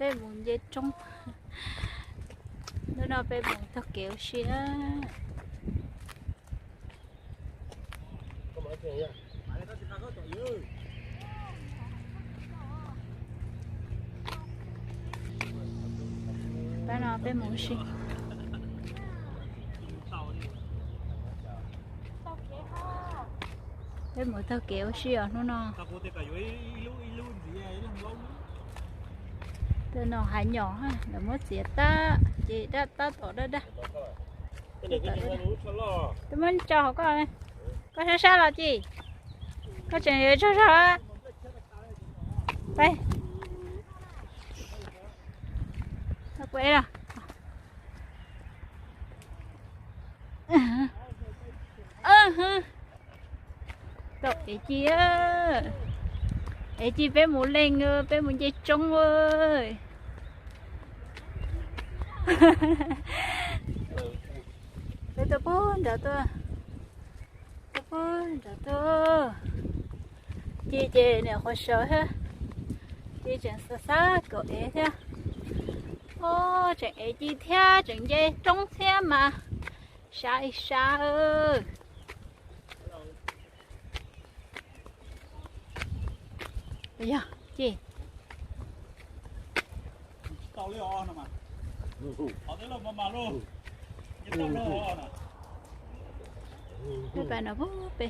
bé muốn dây trống nó bé muốn thật kiểu xí á bé nó bé muốn xí bé muốn thật kiểu xí à nó tên nó hay nhỏ ha để mất gì ta chị đã ta tổ đây đây tụi mình cho có này có sao sao là chị có chuyện gì sao sao á đây nó quậy rồi đọc cái chi á ấy chị bé muốn lên bé muốn chơi trống ơi bé tôi bốn đợt tôi chị này khó sợ ha chị chẳng sợ xa cậu ấy thế ô chẳng ấy chị theo chẳng chơi trống thế mà sai xa ơi bây giờ chị tao lấy o nè mà họ thấy là mà luôn cái tao lấy o nè cái bạn nó bố bê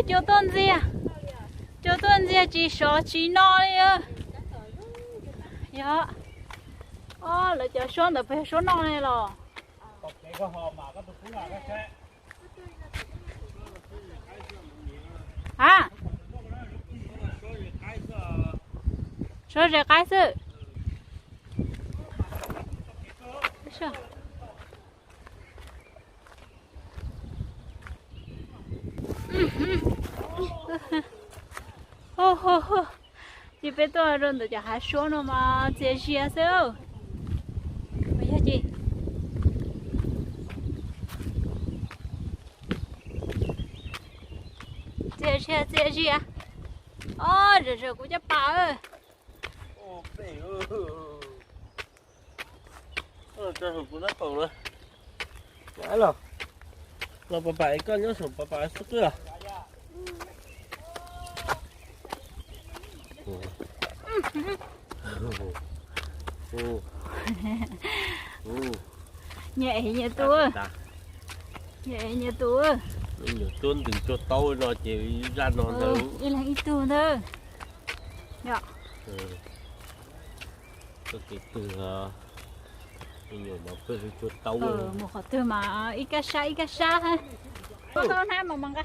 cho tuần gì à cho tuần gì chỉ số chỉ no đi ơ dạ lại cho số được phải số no này rồi à số gì cái sự sao chị biết tôi rồi được hai số nó mà chị chia sao bây giờ chị chia chia rồi cũng cho bà ơi cho hụt của nó còn nữa phải rồi là bà bảy con nhớ sủng bà bảy sức nữa nhẹ như tôi nhiều tuôn đừng cho tôi nó chỉ ra nó đâu đây là ít tôi thôi dạ cái từ nhiều mà cứ cho tàu một hộp từ mà ít cá sa ha có con hai mà măng cá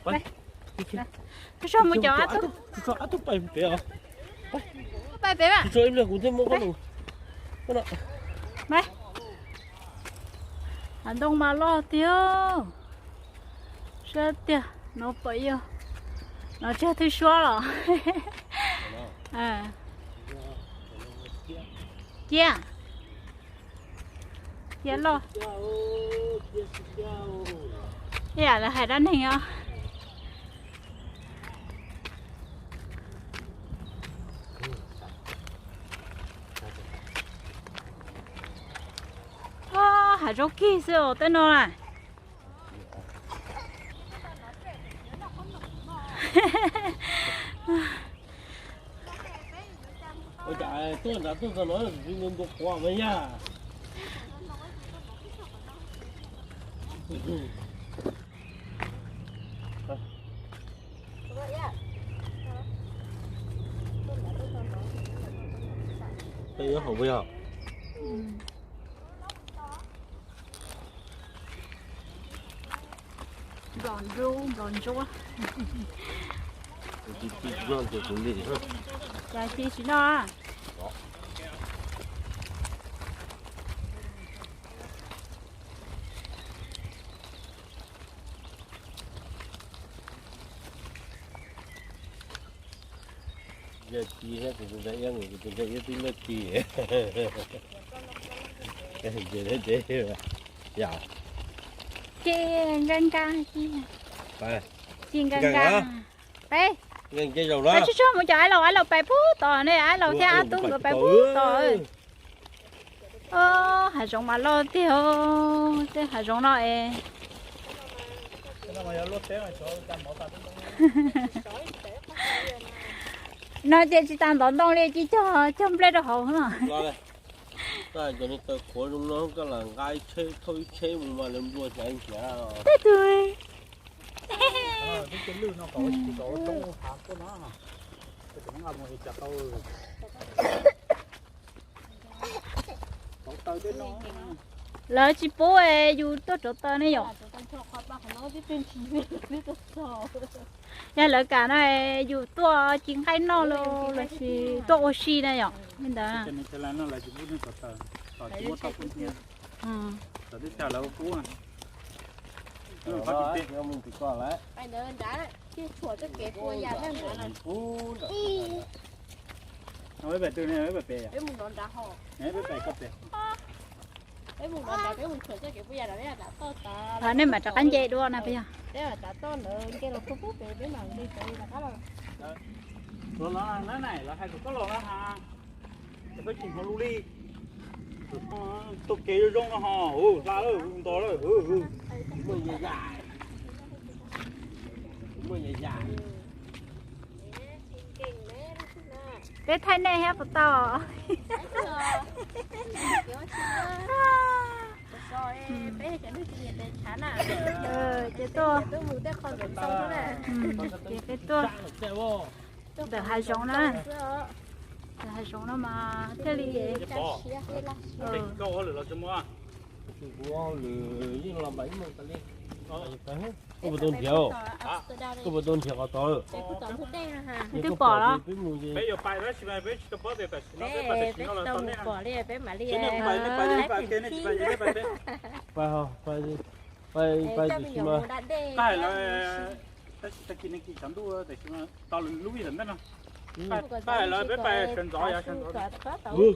đây cái sao mà chó tôi bay bé à bay bé à cho em là cũng thêm một con nữa đây anh đông mà lo tiêu sao tiêu nó bậy vô nó chưa thấy xóa rồi à chia lo dạ là hải đánh hình không hải rau kia sao tên nó à ôi trời tôi nói là mình có quả mấy nha đây nó không bây giờ giòn rú chị giòn thì cũng gì hết dạ chị chỉ nó giờ chi hết thì tôi thấy người tôi thấy tí lớp chi cái gì đấy thế mà dạ chiên gan gan phải chiên gan gan đây gan chơi rồi đó chú chú một chỗ ai lầu bè bú tỏ này ai lầu theo ăn tung rồi bè bú tỏ hải giống mà lo tiêu thế hải giống nó nó chỉ tạm đón đông lên chỉ cho trong plei đó hậu hả? Lo đây, tại cho nên tôi khổ trong nó cái là gai chơi thôi chơi mà làm đua chạy anh chả. Thế thôi. Cái lư nó có trong tháp của nó hả? Cái chúng làm một chặt tao. Tao tới đến nó. Lỡ chỉ bố dù tôi chỗ tao này rồi. Nhà lỡ cả nó dù tôi chỉ hay nó luôn là chỉ tôi oxy này rồi. Mình đó. Cho nên là nó là chỉ muốn nó tao chỉ muốn tao cũng nghe. Tao đi trả lâu cũ à. Đó, mình thì có lại. Bây giờ đã chia chuột cái kế của nhà thêm nữa là nói về từ này nói về bè à? cái mùng đòn đã họ Nói về bè cấp bè. cái mùng đòn đã cái mùng chuột cái kế của nhà đó là đã to ta Thôi nên mà cho anh dây đua nè bây giờ. đấy là đã to nữa cái là phút phút về mà đi tới là đó là Rồi nó này là hai có lò nó hà. Cái bếp chỉnh nó đi. Tôi kể cho nó hò, ra rồi, to rồi, Mười dài. Mười dài. Bé thay này hết một tao. rồi bé chẳng biết gì để chán à Chế to. tôi muốn tới con được xong đó nè Chế cái to. Để hai giống đó. Để hai giống đó mà thế li vậy. Cái câu hỏi là cho mua. Wow, lười nhưng làm bánh mà ta đi. Có một tôn thiếu. Có một tôn thiếu có to. Cái bỏ đó. Bé giờ bài đó, chỉ bài bé chỉ có bé nó bé bé bé nó là tao to đấy. bỏ đi bé mà đi Cái này bài cái này chỉ bài gì bài bé. Phải không? Phải gì mà. Cái là ta kia này kia chấm đua để mà tao lúc gì đến đó. Cái là bé bài chân giỏi à chân giỏi.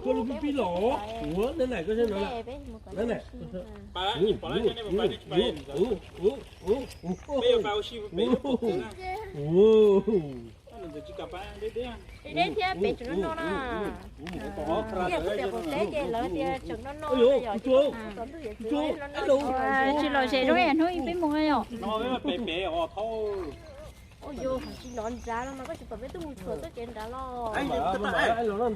Có lúc bị lỗ. Ủa, thế này có thế nào là. Thế này. Bài bỏ lại cái này bài đi bài. Bây giờ bài xí bé nó bự nữa. Mình chỉ cả bài đấy đấy. Đấy thì bé chúng nó nè. Bây giờ có bé cái lớn thì chúng nó rồi. Chỉ lo xe rồi anh nói bên mua rồi. Nó bé bé họ thôi. Ôi dồi, chỉ nón giá mà có chỉ có biết tôi muốn chuột tới kiện đá lo. Anh lỗ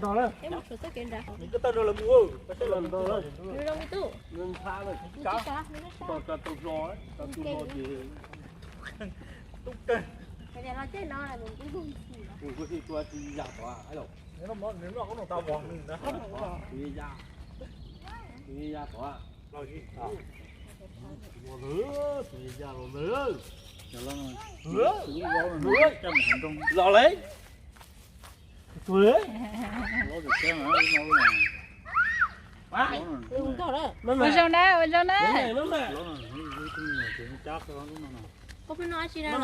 to đó. Em muốn chuột tới kiện đá. Mình cứ tên nó là mua, cái tên là to đó. Như đâu tu. Nên xa rồi. Cá. Tao rồi, tao gì. Tung tên. Cái này nó chết nó là mình cũng không gì. Có khi qua thì giả quá, ai đâu. Nếu nó có tao bỏ mình đó. Thì ra. Thì ra quá. Lo gì? Một nữa, thì ra một nữa. Nữa, trong hành động. Lọ lấy. Tuổi đấy. Lo được cái mà nó là. Quá. Không có đó. Ôi dòng đấy, ôi dòng đấy. Nó này. Lo là chuyện chắc cái đó nó nè. Không biết nói gì đâu.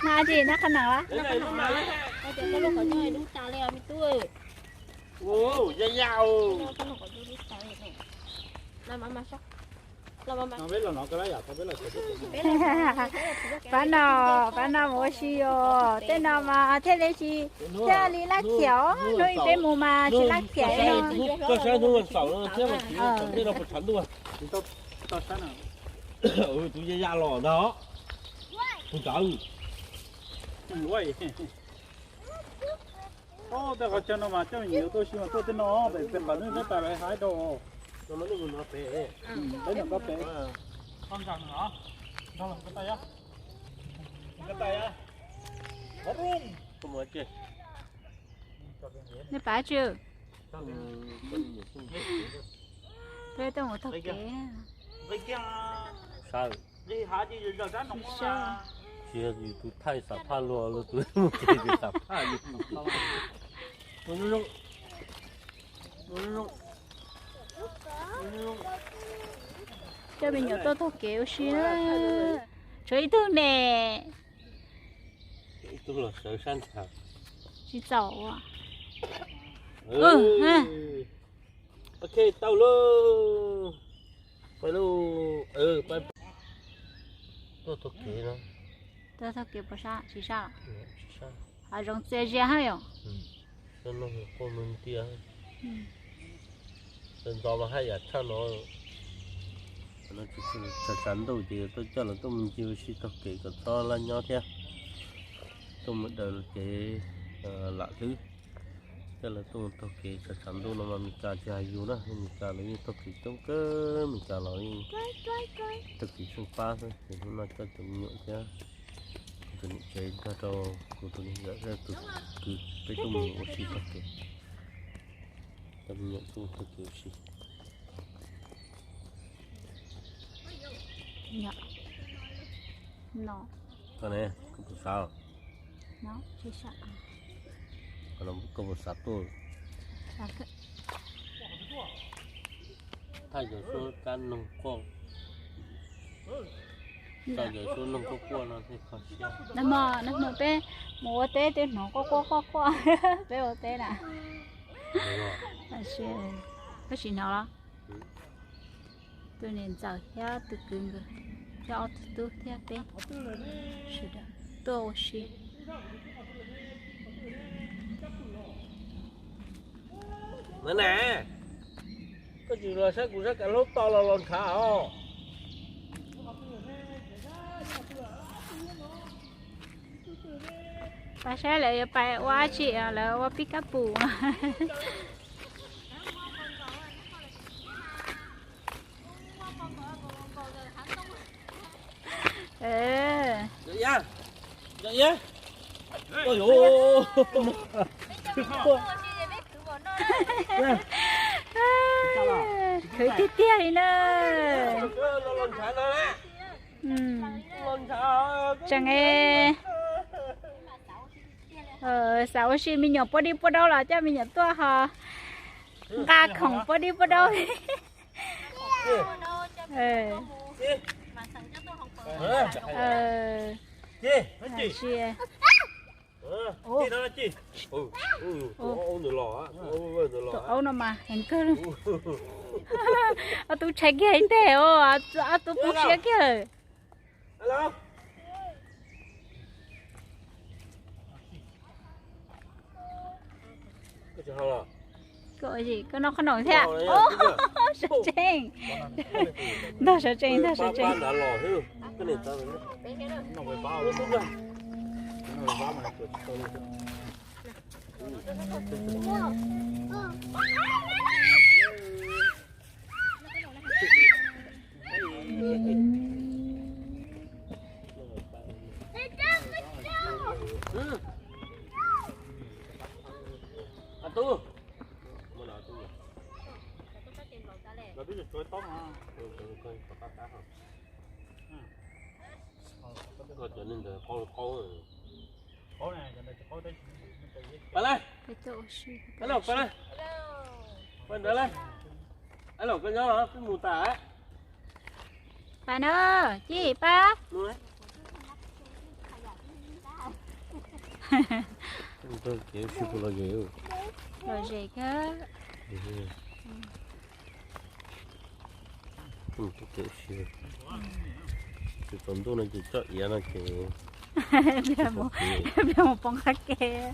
Mà gì nó khăn nào á? Cái này nó này. Bây giờ có lúc ở chơi đúng ta leo mi tôi. Wow, da dao. Có lúc ở chơi đúng ta leo. Làm mà sao? Nó biết là nó cái đấy à, tao biết là cái Bán nào mua xí rồi, tên nào mà thế này xí, thế là lá kéo, nuôi bên mùa mà chỉ lá kéo nó. Cái sáng thu là sầu nó thế mà chỉ cái nó phải chắn thôi. tao sáng nào. Tụi da da lò đó. Không chọn. Ui. Tao có chân nó mà cho nhiều tôi xin mà tôi tên nó, để bản nó tại lại hái đồ. Nó nói nó bé. Đấy là có bé. Con rằng nó. Nó làm cái tay á. Cái tay á. Hốt luôn. Không có chứ. Nó bả chưa? Thế tôi một thật kế. Cái kia. Sao? Đi hái đi giờ ra nóng mà. Chia gì tụi thay sạp tha lùa rồi tụi một cái gì sạp tha gì cũng nó Cho mình nhớ tôi thật kế xí nữa. Chơi thương nè. tức là sợ san thảo. chỉ dầu à. Ok tao luôn phải luôn phải tôi thực kế nó tôi thật kiểu bao xa chỉ sao à rong xe xe hay không cho nó có mình tia nên tao mà hay chả nó chỉ chắc chắn đâu thì tôi cho là tôi mình chịu sự thực kế của to là nhau theo tôi một đời cái lạ thứ cho là tôi thực kế chắc chắn đâu mà mình cả chạy dù đó mình cả lấy thực kế trong cơ mình cả lấy thực kế trong pha thôi thì nó cho tụi nhựa chứ tụi nhựa chơi cho của tụi nhựa ra tụi cứ cái tụi mình oxy thực kế tụi nhựa tụi thực kế oxy nhở nó cái này có sao nó chỉ sao còn có một sát tôi thay cho số can nông con thay cho số nông có qua nó thì khó chịu nó mà bé mua té té nó có bé ở té nè cái gì nào đó tôi nên找下这个要都下呗是的都是nè có chuyện là sao cũng rất cả lúc to là lon khá không bà sẽ lại bài qua chị là qua pick up bù Dậy ra dậy ra ôi dồi khởi tiết tiết đi nữa chẳng nghe sáu xí mình nhập đi bao đâu là cho mình nhập tua hả ga không đi bao đâu chị nó chị ô nửa lò á ô nó mà hình cơ tôi chạy cái hình thế tôi cũng chạy cái alo cái gì hả gọi gì cái nó không nổi thế à ô sợ chênh nó sợ chênh nó sợ chênh đã lò thế cái này tao nó phải bao nó phải bao mà tu là biết được chơi tốt mà có cho nên là có này giờ này có đấyไปเลย cái tổ sư ไปเลยไปเลยไปเดินเลยไอ้หลงก็ย้อนเหรอเป็นหมูตา bà nơ chị ba nuôi tôi kiểu chụp lo nhiều rồi gì cơ tôi kiểu chụp chụp tấm tôi này chỉ cho ý là kiểu bây một con khách kia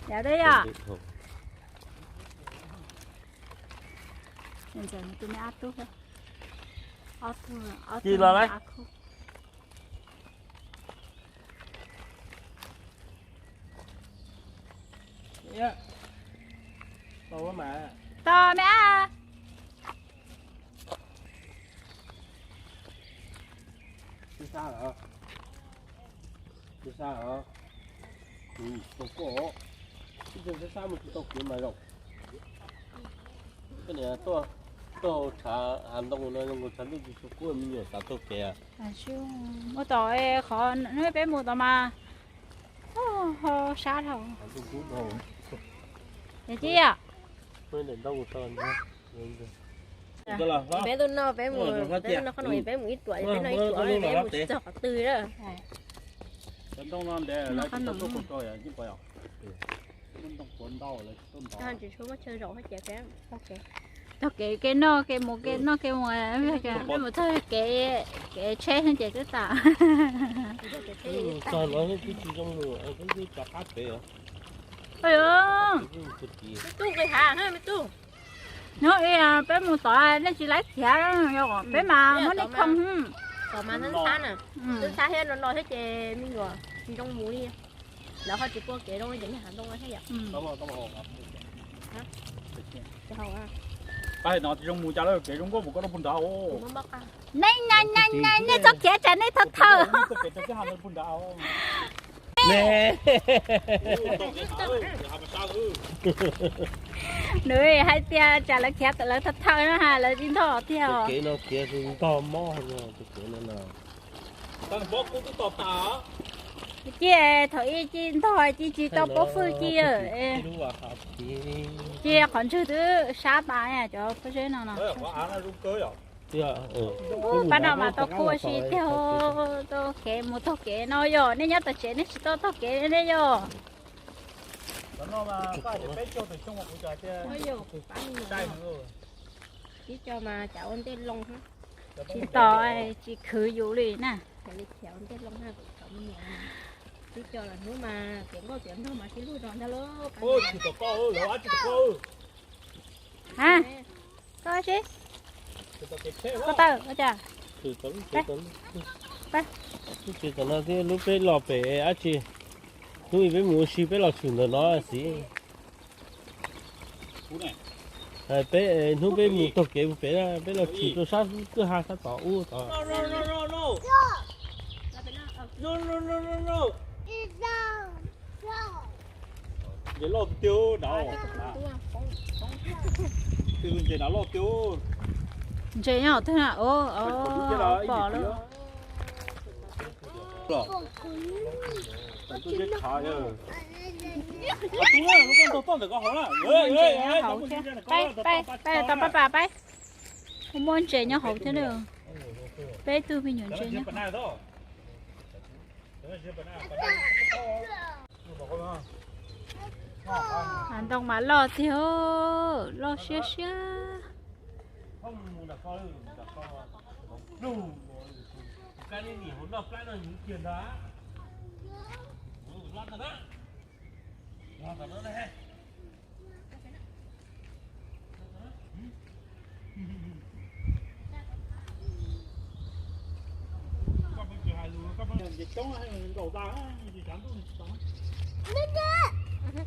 dạ đấy à bây giờ tôi mới áp thuốc gì là đấy yeah to quá mà to mẹ à đi xa hả đi xa hả tàu cổ cái đường cái xa một cái tàu kiếm mà rộng cái này to to trả hàng đông nó không có chắn được cái số mình nhiều cả tàu kè à chứ một tỏi khó nói bé một tỏi mà ho sát thầu để chi à mới để đâu một tòn nhá bé tôi nó bé một bé nó không nói bé một ít tuổi bé nói ít tuổi bé một chọc tươi đó đông non để lại cái tàu con tôi à chứ phải không Mình đồng cuốn đau lấy tôm đỏ. anh chỉ số có chơi rồi hết chè cái ok tao cái nó cái một cái ngoài cái một thôi cái che hơn chạy tới tao sao nó cái chỉ trong mùa cái chả khác thế à? ơi ơ tu cái hàng ha mày tu nó là bé một tỏi nó chỉ lấy thẻ rồi bé mà nó đi không còn mà nó xa nè nó xa hết nó nói hết chè mình rồi mình trong mũi đi là họ chỉ có kể đâu những hàng đông hết vậy Tao mà cho họ à cái nó trong mùa trả lời kể trong có một cái bún đào. muốn bắt à này tao kẻ trả này thật thơ Cái hàng bún đào. nè nữa hai tia trả lời kẻ trả lời thật thơ nó hà là đi thọ theo cái nó kia thì to mò rồi cái nó nào Tao bó cũng tọt tả. chị thôi chị thôi chị tao bố phu chị đúng là học chị còn chưa thứ sát bài à cho cái gì nào Đấy, có án là rung cơi à? ban đầu mà tao cua xí theo tao kể một thóc kể nó rồi nên nhớ tao chế nên tao thóc kể nên rồi Nó mà cái để bé cho từ trong một cái kia. ôi dồi Trai nữa. chỉ cho mà chảo anh tên lông ha chị tỏi chị khử dụ đi nè chảo đi chảo anh tên lông ha chảo mình nhẹ chỉ cho là nếu mà chuyện có chuyện thôi mà chỉ lui đòn ra lố Ôi, chỉ có cô, lỡ chỉ có cô. hả có chứ Chỉ có cái xe có tờ có chả từ từ nó thì lúc bé lò bé á chị lúc bé mua xí bé lò chừng nó nói gì Cú này. bé lúc bé mua tao kể bé lò chừng tôi sát cứ hai sát tỏ tỏ No. Vậy lo tiêu đâu. Tiêu vậy đã lo tiêu. chị nhỏ thế nào bỏ luôn lò Tôi chết khá rồi. Đúng rồi, lúc con được có hổ là. bay tao bay không muốn chị nhỏ hậu thế nào bé tôi bị nhổn chị nhá anh đông mà lo thiếu lo xía không là coi là coi đủ cái này nghỉ hỗn hợp lại là những tiền đó loạn thật đó này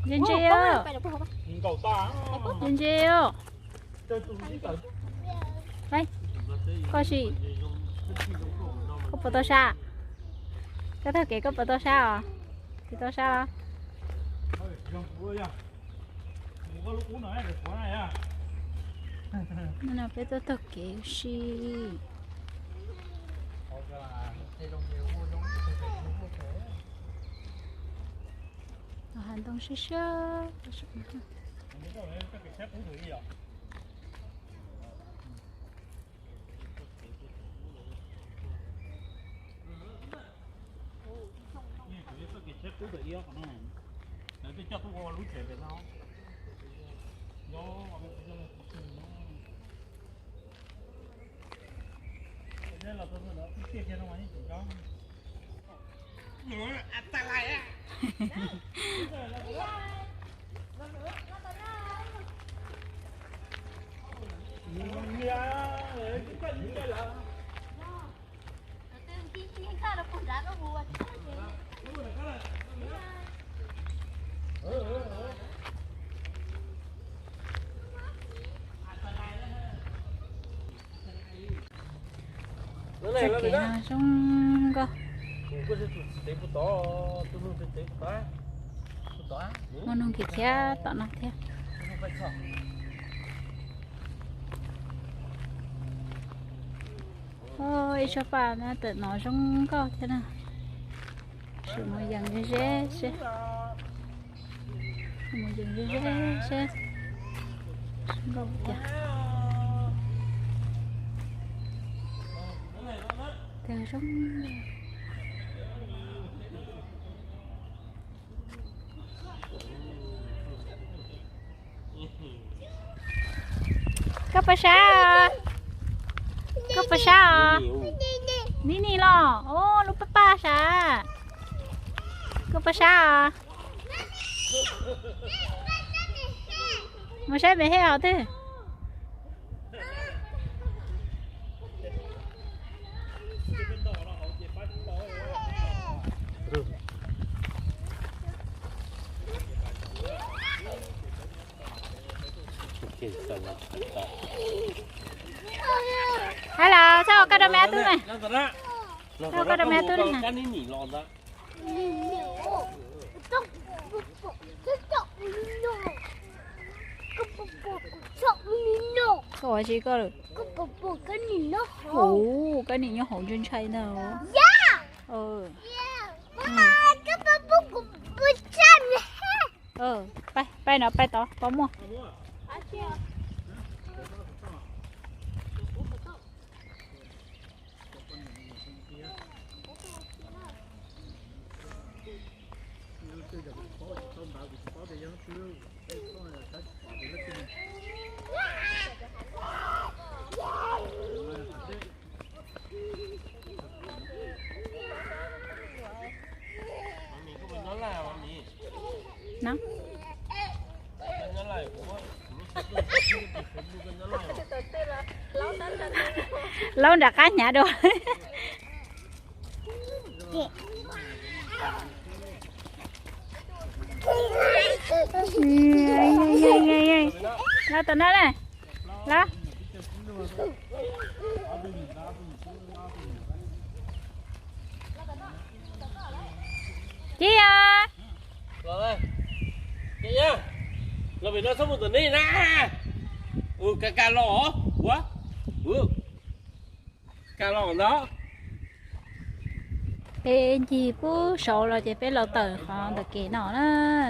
Nhìn chiêu Nhìn chiêu đây coi gì có bờ to xa cái thằng kia có bờ to xa à thì to xa đó nên là bây giờ tôi kiểu gì hành động sơ sơ cái kia nó xong cơ mà nông kia theo tao nó theo ôi cho bà nó tự nói xong cơ thế nào sự mà dần như thế sẽ mà dần như thế sẽ không kìa theo sống phải sao có phải sao nhiều ní ní lo ô lúc papa sao có phải sao mà sao bé heo thế ok xong rồi hello sao cái đôi mẹ tôi này nó sao cái đôi mẹ tôi này cái này nhỉ lon đó rồi chị có được cái nhìn nó ủ cái này nó hổ trên chay nào ừ cái bắp của bữa chăn ừ bay nó bay to có mua nó lâu đã cá nhả rồi nghe lo tao nói này lo chị à rồi chị nhá là vì nó sống một tuần đi nè cà lò quá cà lò đó bên chị cứ sổ rồi chị phải lo tờ còn tờ kia nó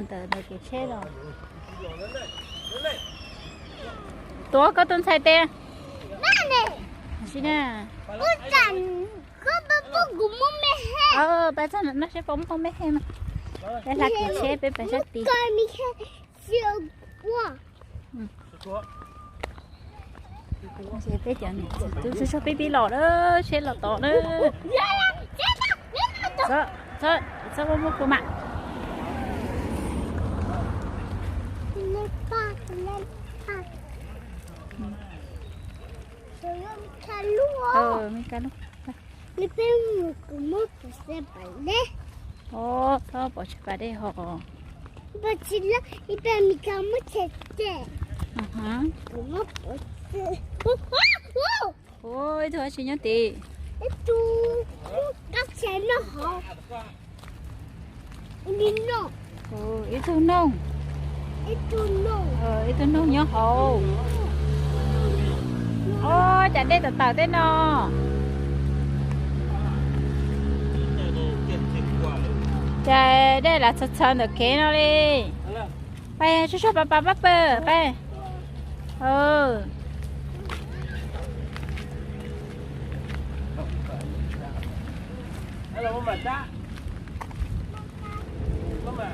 tờ kia xe rồi tôi có tuần sai tiền xin nè bữa chăn có bắp của mẹ bây giờ nó sẽ phóng không biết em mà đây là cái xe bên phải rất tí coi mi khe siêu quá xe bên chợ này tôi cho baby lọ đó xe lọ to đó sao không có mặt lên pa rồi ăn luôn mình cá lúc đi bên một cái mốt của xe bảy đấy thôi bỏ chạy vào đây họ bà chỉ là đi bên mình cầm một chiếc xe của mốt của xe ôi thôi chị nhớ tí chú các xe nó họ đi nó ít thôi nông ít chú nó nhớ hồ ôi chạy đây tờ thế nó chạy đây là thật thật được kế nó đi bay cho bà bắp bay hello mama cha mama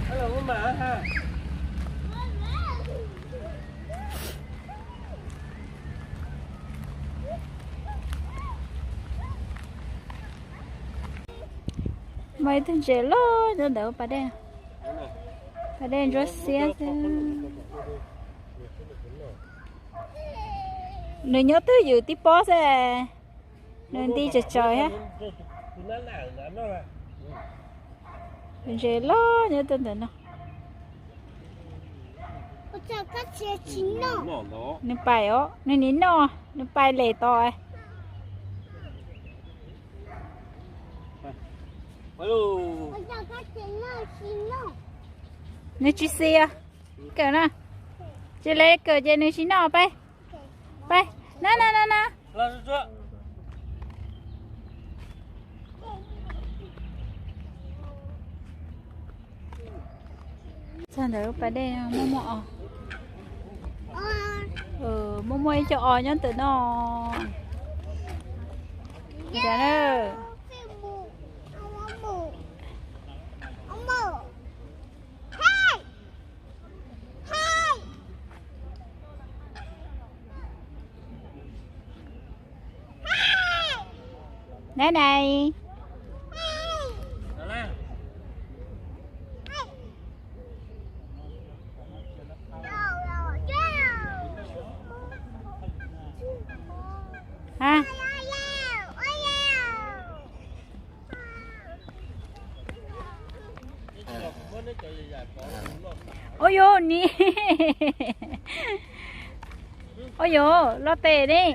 hello mama ha mấy thằng trẻ lo nó đỡ bà đen rất xe nếu nhớ tới dự tiếp bó xe nên đi trời ha thằng trẻ lo nhớ tên nào các xe chín nó nên bài ó nên nín nó nên bài lệ to các xe nó chín nó nên chỉ xe cỡ nè chỉ lấy cỡ trên nên chín nó bay nè sao đấy bà đây mua mua cho nhá từ nó dạ nữa Đây này. Ha. Ôi dô nè. Ôi dô, lo tè đi.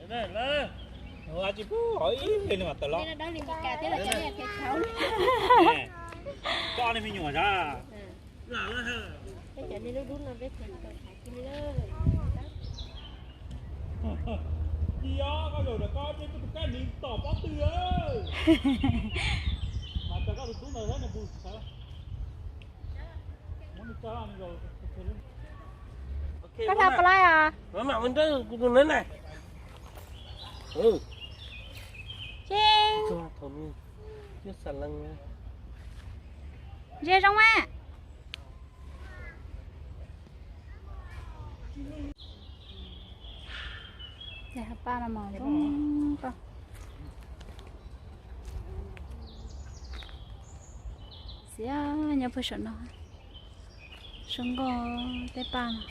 Này là chị cứ hỏi bên mặt tờ lo. Đây là đó liền cả thế là cho nhà thiệt xấu. Con này mình nhỏ ra. Là ha. Cái chuyện này nó đúng là biết thiệt rồi phải cái lơ. Gì đó, có rồi là có cái gì tỏ bó tư ơi. Mà tao có được xuống này thế này bùi sao? Muốn đi chơi ăn rồi. Có thập lại à? Nó mặc bên đó con lớn này. Ừ. Chinh. Cho thằng chứ xà lăng nha. Dê trong á. Để hấp ba là màu đúng không? Xía nhà phải sợ nó. Sống có tế ba mà.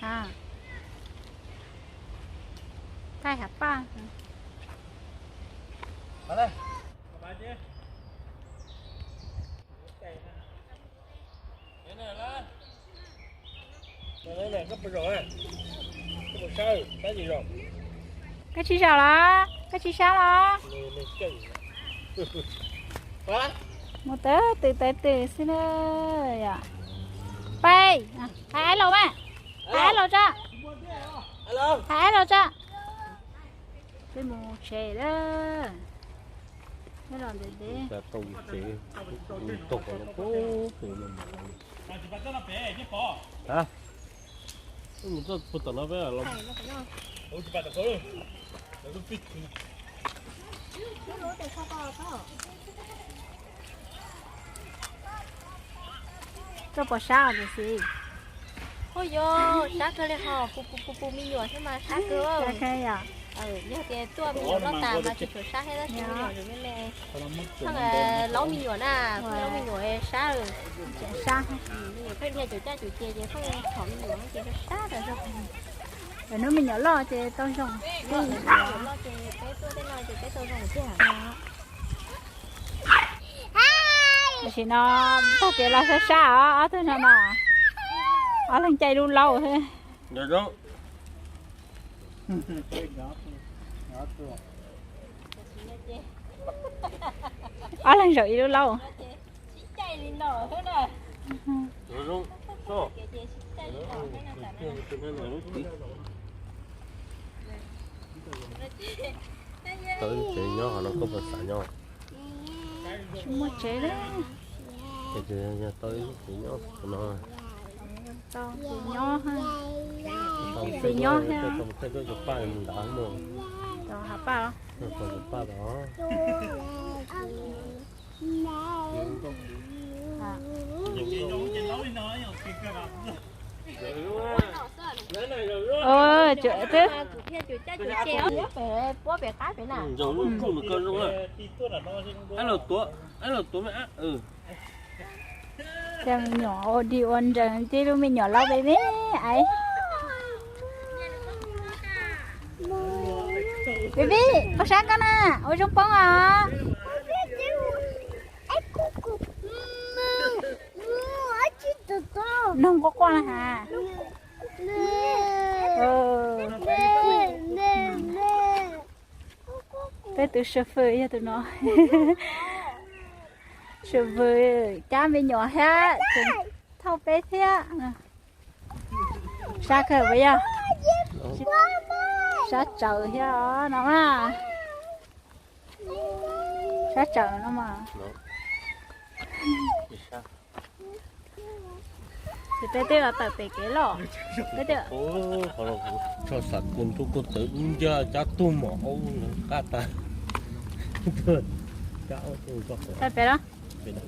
À, tay hạt ba. Vào đây. Cái này là. Cái này gấp rồi. Cái một sao, cái gì rồi? Cái chi sao đó? Cái chi sao đó? Này chừng. Quá. Một tớ từ xin ơi à. Bay, hai lô mà. Hai lô cho. Alo. Hai lô cho. Cái mù chè đó. Cái làm gì đi? Là tùng chị. Tùng nó cố thì mình. Mà chị bắt nó bé chứ có. Hả? Mình rất phụ tận nó bé là. Ủa chị bắt nó có. Nó cứ phít. Cho bỏ sao rồi gì? Ôi dô, sát cơ lên hò, phụ mi nhỏ thế mà sát cơ. Cái khay à? Như cái tua mi nhỏ nó tàn mà chỉ phải sát hết đó, mi nhỏ rồi mới nè. Thằng là lấu mi nhỏ nè, lấu mi nhỏ sát rồi. Sát. Phải theo chủ cha chủ chè chứ không thỏ mi nhỏ chè sát rồi sao? Rồi nó mình nhỏ lo chè tao xong. Lo chè cái tua thế nào thì cái tua xong chứ hả? Thì nó có cái là sát sát ở thế nào mà. Ở lần chạy luôn lâu thế. Được đó. Ở lần rưỡi luôn lâu. Chạy lên nổ thế này. Được đó. Sao? Chạy lên nổ thế này cả này. Tới chị nhỏ nó có vật xả nhỏ. Mua chế đấy. Chị tới chị nhỏ nó. Tao thì nhỏ ha. Tao Chị thấy nhỏ nó ha. tao thấy nó chụp ba mình đã mua. Tao hả bao? Nó còn chụp ba đó. Chợ thế. Chủ cha chủ chè phải bố phải cái phải nào. Rồi luôn cùng được cơn luôn à. Anh là tua mẹ. Ừ. Chẳng nhỏ đi ôn chẳng chứ lúc mình nhỏ lâu bé bé ấy. Bé bé, có sáng con à? Ôi trong bóng à? Nó không có con hả? bé từ sơ phơi cho tụi nó sơ phơi cha mẹ nhỏ ha thâu bé thế sao khờ bây giờ sao chờ thế đó nó mà sao chờ nó mà thì bé tiêu là tập bé cái lọ bé tiêu họ cho sạch con tu con tự ra cha tu mỏ ô cá ta thôi cá tu cho tập bé đó bé đó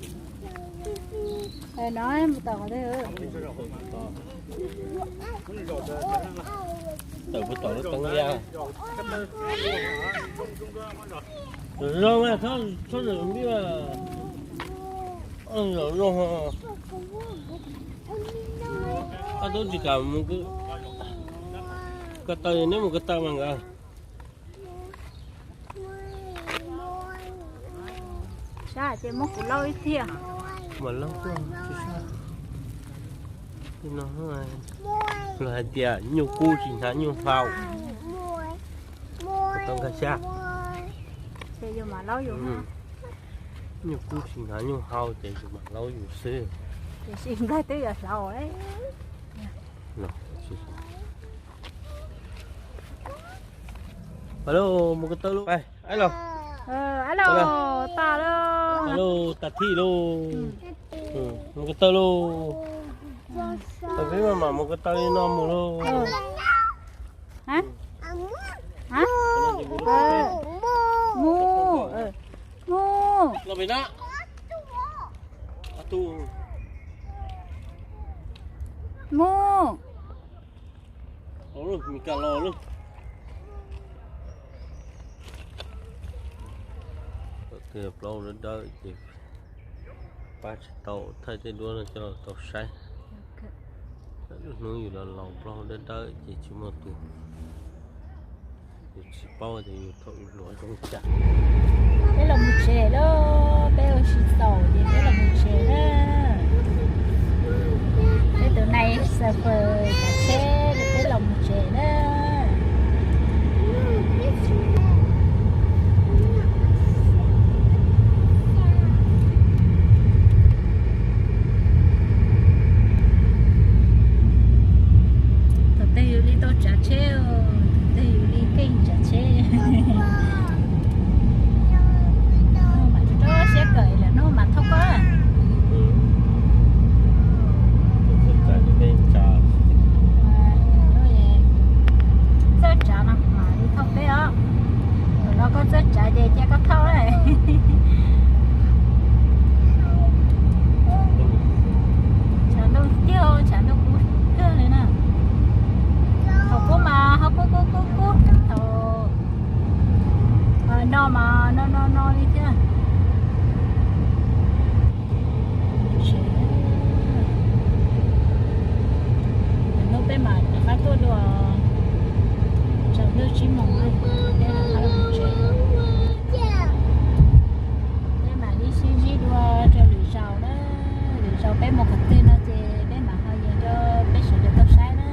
thầy nói một tàu thế ư tự với tàu nó tăng ra rồi mà thôi rồi không biết là rồi tôi chỉ cảm một cái tay nếu một cái tay mà ngà sao chị muốn cũng lâu thiệt mà lâu quá nó là tiệt nhiều cu chỉ thả nhiều phao tông cá xa chị dùng mà lâu dùng ha nhiều cu chỉ thả nhiều phao thì dùng mà lâu dùng xưa chị xin cái tới giờ sau đấy alo một cái tơ luôn đây alo alo ta đó alo ta thi luôn một cái tơ luôn tôi biết mà một cái tơ nó một luôn hả hả mua nó bị nát tu mua luôn mình cả lò luôn kịp lâu đến đợi thì ba tàu thay thế đua là cho tàu say nuôi là lòng lâu đến đợi chỉ một tuần chỉ bao thì thôi lúa trong chả đây là một chè đó bé ơi xịt tàu thì đây là một chè đó cái từ này sờ phờ cả chè đây là một chè đó bé một hạt tiền nó thì bé mà hơi giờ cho bé sửa được tóc sáng đó